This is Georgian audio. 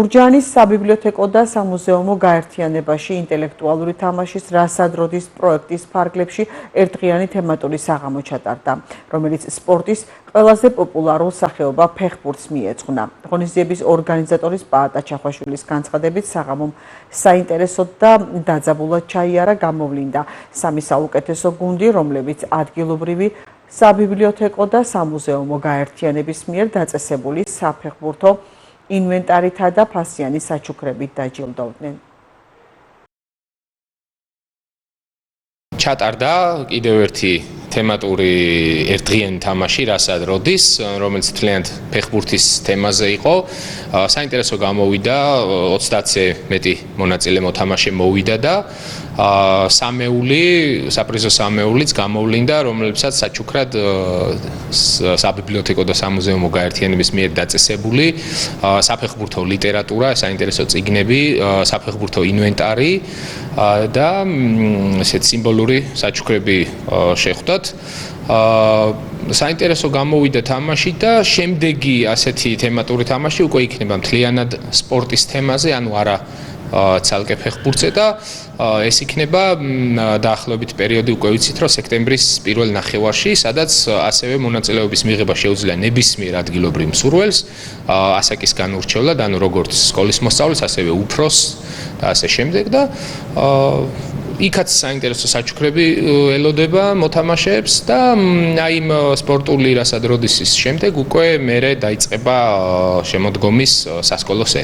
გურჯაანის საბიბლიოთეკო და სამუზეუმო გაერთიანებაში ინტელექტუალური თამაშის რასადროდის პროექტის ფარგლებში ერთდღიანი თემატური საღამო ჩატარდა, რომელიც სპორტის ყველაზე პოპულარულ სახეობა ფეხბურთს მიეძღვნა. ღონისძიების ორგანიზატორის პაატა ჩახვაშვილის განცხადებით, საღამომ საინტერესოდ და დაძაბულად ჩაიარა გამოვლინდა სამი საუკეთესო გუნდი, რომლებიც ადგილობრივი საბიბლიოთეკო და სამუზეუმო გაერთიანების მიერ დაწესებული საფეხბურთო ინვენტარითა და ფასიანი საჩუქრებით დაჯილდოვდნენ. ჩატარდა კიდევ ერთი თემატური ერთდღიანი თამაში რასად როდის, რომელიც თლიანად ფეხბურთის თემაზე იყო. საინტერესო გამოვიდა, 30-ზე მეტი მონაწილე მოთამაშე მოვიდა და საპრიზო სამეულიც გამოვლინდა, რომლებსაც საჩუქრად საბიბლიოთეკო და სამუზეუმო გაერთიანების მიერ დაწესებული საფეხბურთო ლიტერატურა, საინტერესო წიგნები, საფეხბურთო ინვენტარი და ესეთ სიმბოლური საჩუქრები შეხვდათ. საინტერესო გამოვიდა თამაში და შემდეგი ასეთი თემატური თამაში უკვე იქნება მთლიანად სპორტის თემაზე, ანუ არა ცალკე ფეხბურთზე და ეს იქნება დაახლოებით პერიოდი უკვე ვიცით, რომ სექტემბრის პირველ ნახევარში, სადაც ასევე მონაწილეობის მიღება შეუძლია ნებისმიერ ადგილობრივ მსურველს, ასაკის განურჩევლად, ანუ როგორც სკოლის მოსწავლეს, ასევე უფროსს და ასე შემდეგ და იქაც საინტერესო საჩუქრები ელოდება მოთამაშეებს და აი იმ სპორტული რასადროდისის შემდეგ უკვე მერე დაიწყება შემოდგომის სასკოლო სერია.